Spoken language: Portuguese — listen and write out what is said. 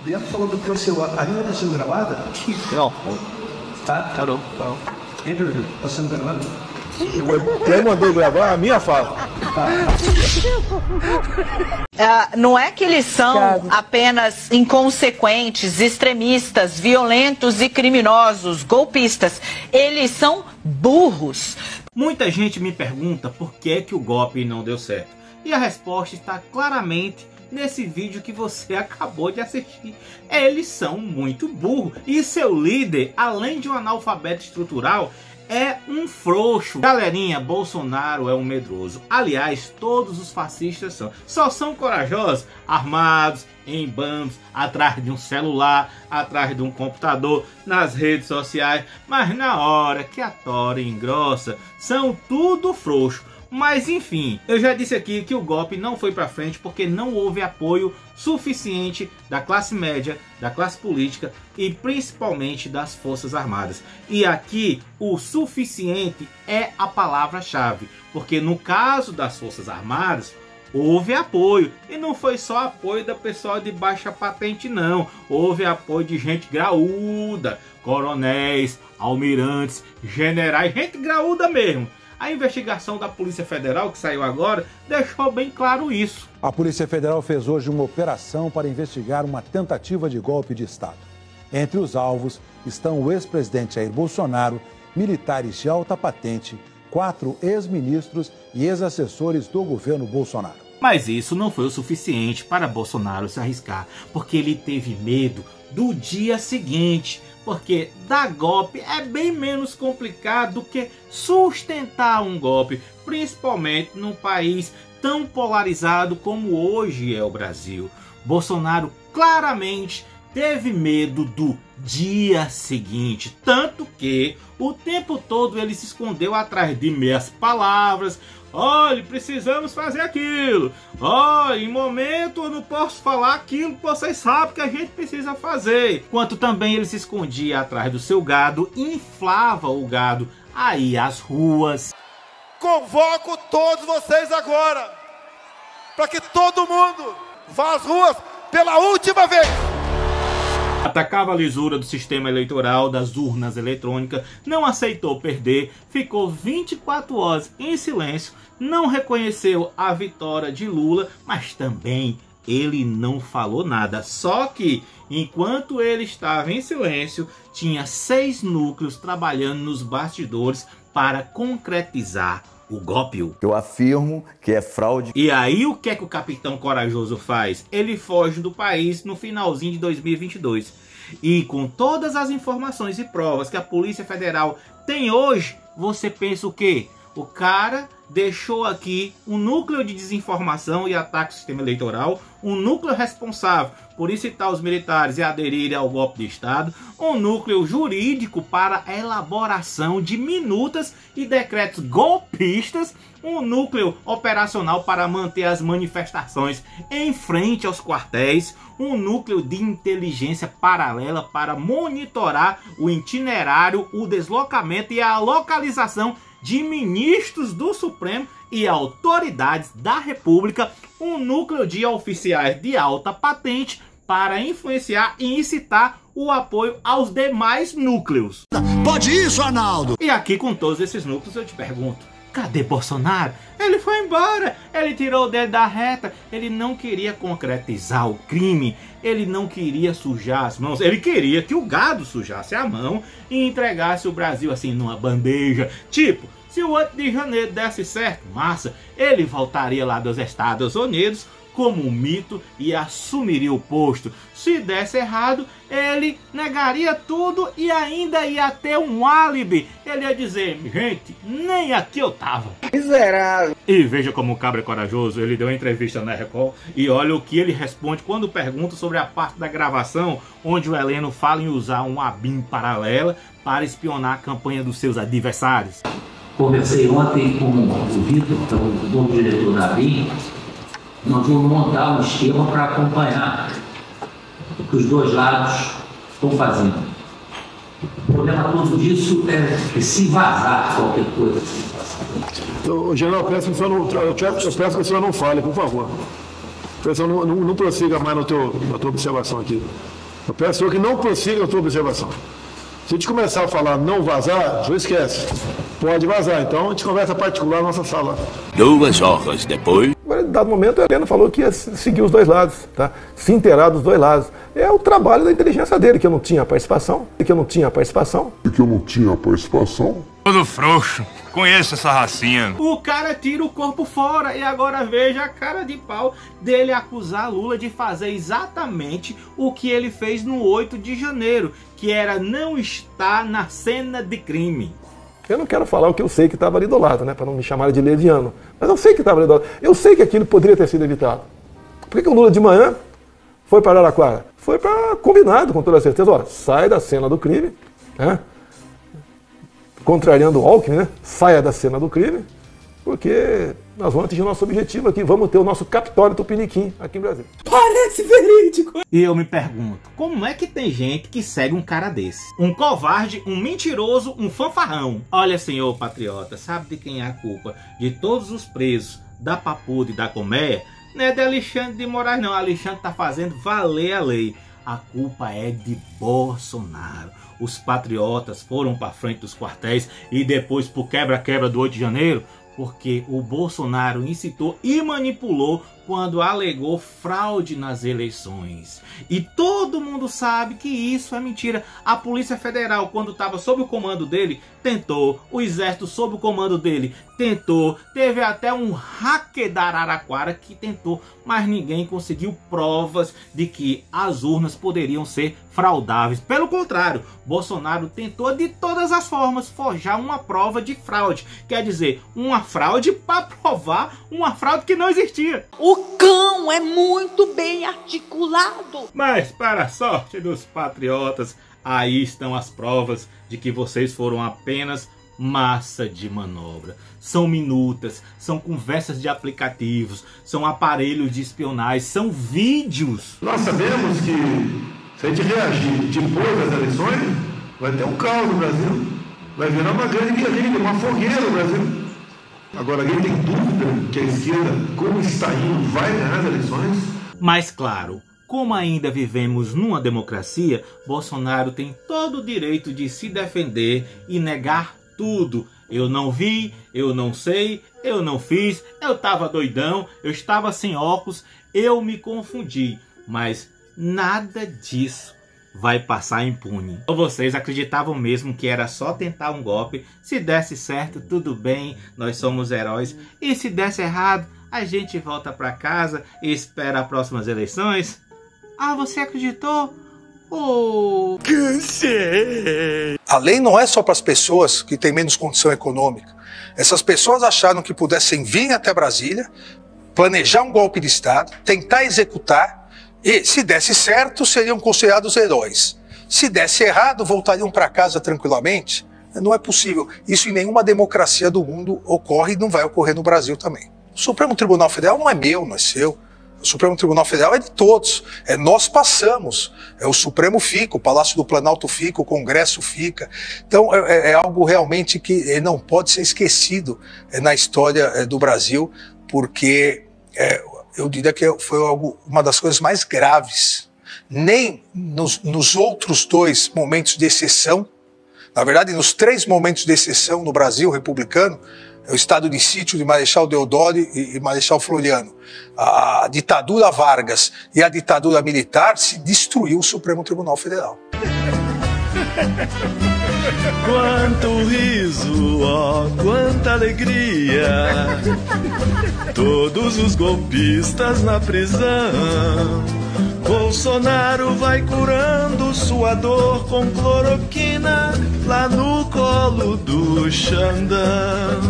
Dentro falando do teu celular. A linha está sendo gravada? Não. Tá? Não. Está sendo gravada? Quem mandou gravar a minha fala. Não é que eles são apenas inconsequentes, extremistas, violentos e criminosos, golpistas. Eles são burros. Muita gente me pergunta por que é que o golpe não deu certo. E a resposta está claramente nesse vídeo que você acabou de assistir. Eles são muito burros. E seu líder, além de um analfabeto estrutural, é um frouxo. Galerinha, Bolsonaro é um medroso. Aliás, todos os fascistas são. Só são corajosos, armados, em bandos, atrás de um celular, atrás de um computador, nas redes sociais. Mas na hora que a tora engrossa, são tudo frouxo. Mas enfim, eu já disse aqui que o golpe não foi para frente porque não houve apoio suficiente da classe média, da classe política e principalmente das Forças Armadas. E aqui o suficiente é a palavra-chave, porque no caso das Forças Armadas houve apoio, e não foi só apoio da pessoa de baixa patente não, houve apoio de gente graúda, coronéis, almirantes, generais, gente graúda mesmo. A investigação da Polícia Federal, que saiu agora, deixou bem claro isso. A Polícia Federal fez hoje uma operação para investigar uma tentativa de golpe de Estado. Entre os alvos estão o ex-presidente Jair Bolsonaro, militares de alta patente, 4 ex-ministros e ex-assessores do governo Bolsonaro. Mas isso não foi o suficiente para Bolsonaro se arriscar, porque ele teve medo do dia seguinte. Porque dar golpe é bem menos complicado do que sustentar um golpe, principalmente num país tão polarizado como hoje é o Brasil. Bolsonaro claramente teve medo do dia seguinte, tanto que o tempo todo ele se escondeu atrás de meias palavras. Olha, precisamos fazer aquilo. Olha, em momento eu não posso falar aquilo que vocês sabem que a gente precisa fazer. Enquanto também ele se escondia atrás do seu gado, inflava o gado aí às ruas. Convoco todos vocês agora para que todo mundo vá às ruas pela última vez. Atacava a lisura do sistema eleitoral, das urnas eletrônicas, não aceitou perder, ficou 24 horas em silêncio, não reconheceu a vitória de Lula, mas também ele não falou nada. Só que, enquanto ele estava em silêncio, tinha 6 núcleos trabalhando nos bastidores para concretizar o golpe. Eu afirmo que é fraude. E aí o que é que o capitão corajoso faz? Ele foge do país no finalzinho de 2022. E com todas as informações e provas que a Polícia Federal tem hoje, você pensa o quê? O cara deixou aqui um núcleo de desinformação e ataque ao sistema eleitoral, um núcleo responsável por incitar os militares a aderirem ao golpe de Estado, um núcleo jurídico para a elaboração de minutas e decretos golpistas, um núcleo operacional para manter as manifestações em frente aos quartéis, um núcleo de inteligência paralela para monitorar o itinerário, o deslocamento e a localização de ministros do Supremo e autoridades da República, um núcleo de oficiais de alta patente para influenciar e incitar o apoio aos demais núcleos. Pode isso, Arnaldo! E aqui com todos esses núcleos eu te pergunto, cadê Bolsonaro? Ele foi embora, ele tirou o dedo da reta, ele não queria concretizar o crime, ele não queria sujar as mãos, ele queria que o gado sujasse a mão e entregasse o Brasil assim numa bandeja, tipo, se o 8 de janeiro desse certo, massa, ele voltaria lá dos Estados Unidos como um mito e assumiria o posto. Se desse errado, ele negaria tudo e ainda ia ter um álibi. Ele ia dizer, gente, nem aqui eu tava. Miserável. E veja como o cabra é corajoso, ele deu uma entrevista na Record e olha o que ele responde quando pergunta sobre a parte da gravação onde o Heleno fala em usar um ABIN paralela para espionar a campanha dos seus adversários. Conversei ontem com o Vitor, que é o novo diretor da ABIN. Nós vamos montar um esquema para acompanhar o que os dois lados estão fazendo. O problema todo disso é se vazar qualquer coisa. General, eu peço que o senhor não fale, por favor. Pessoal, não prossiga mais na tua observação aqui. Eu peço que não prossiga na tua observação. Se a gente começar a falar não vazar, não esquece. Pode vazar. Então a gente conversa particular na nossa sala. 2 horas depois. Agora, em dado momento, a Helena falou que ia seguir os dois lados, tá? Se inteirar dos dois lados. É o trabalho da inteligência dele, que eu não tinha participação. Todo frouxo. Conheço essa racinha. O cara tira o corpo fora e agora veja a cara de pau dele acusar Lula de fazer exatamente o que ele fez no 8 de janeiro, que era não estar na cena de crime. Eu não quero falar o que eu sei que estava ali do lado, né? Para não me chamar de leviano. Mas eu sei que estava ali do lado. Eu sei que aquilo poderia ter sido evitado. Por que o Lula de manhã foi para Araraquara? Foi para combinado, com toda certeza. Ó, sai da cena do crime, né? Contrariando o Alckmin, né? Saia da cena do crime, porque nós vamos atingir o nosso objetivo aqui. Vamos ter o nosso Capitólio Tupiniquim aqui em Brasília. Parece verídico. E eu me pergunto, como é que tem gente que segue um cara desse? Um covarde, um mentiroso, um fanfarrão. Olha, senhor patriota, sabe de quem é a culpa? De todos os presos da Papuda e da Colmeia? Não é de Alexandre de Moraes, não. Alexandre tá fazendo valer a lei. A culpa é de Bolsonaro. Os patriotas foram para frente dos quartéis e depois pro quebra-quebra do 8 de janeiro, porque o Bolsonaro incitou e manipulou quando alegou fraude nas eleições. E todo mundo sabe que isso é mentira. A Polícia Federal, quando estava sob o comando dele, tentou. O Exército, sob o comando dele, tentou. Teve até um hacker da Araraquara que tentou, mas ninguém conseguiu provas de que as urnas poderiam ser fraudáveis. Pelo contrário, Bolsonaro tentou de todas as formas forjar uma prova de fraude. Quer dizer, uma fraude para provar uma fraude que não existia. O cão é muito bem articulado. Mas, para a sorte dos patriotas, aí estão as provas de que vocês foram apenas massa de manobra. São minutas, são conversas de aplicativos, são aparelhos de espionagem, são vídeos. Nós sabemos que se a gente reagir depois das eleições, vai ter um caos no Brasil. Vai virar uma grande guerrilha, uma fogueira no Brasil. Agora, alguém tem dúvida que a esquerda, como está indo, vai ganhar as eleições? Mas claro, como ainda vivemos numa democracia, Bolsonaro tem todo o direito de se defender e negar tudo. Eu não vi, eu não sei, eu não fiz, eu estava doidão, eu estava sem óculos, eu me confundi. Mas nada disso vai passar impune. Ou vocês acreditavam mesmo que era só tentar um golpe? Se desse certo, tudo bem, nós somos heróis. E se desse errado, a gente volta para casa e espera as próximas eleições? Ah, você acreditou? Oh, cansei! A lei não é só para as pessoas que têm menos condição econômica. Essas pessoas acharam que pudessem vir até Brasília, planejar um golpe de Estado, tentar executar, e se desse certo, seriam considerados heróis. Se desse errado, voltariam para casa tranquilamente. Não é possível. Isso em nenhuma democracia do mundo ocorre e não vai ocorrer no Brasil também. O Supremo Tribunal Federal não é meu, não é seu. O Supremo Tribunal Federal é de todos. Nós passamos. O Supremo fica, o Palácio do Planalto fica, o Congresso fica. Então é algo realmente que não pode ser esquecido na história do Brasil, porque eu diria que foi uma das coisas mais graves. Nem nos outros 2 momentos de exceção, na verdade nos 3 momentos de exceção no Brasil republicano, o estado de sítio de Marechal Deodoro e Marechal Floriano, a ditadura Vargas e a ditadura militar, se destruiu o Supremo Tribunal Federal. Quanto riso, ó, quanta alegria. Todos os golpistas na prisão. Bolsonaro vai curando sua dor com cloroquina lá no colo do Xandão.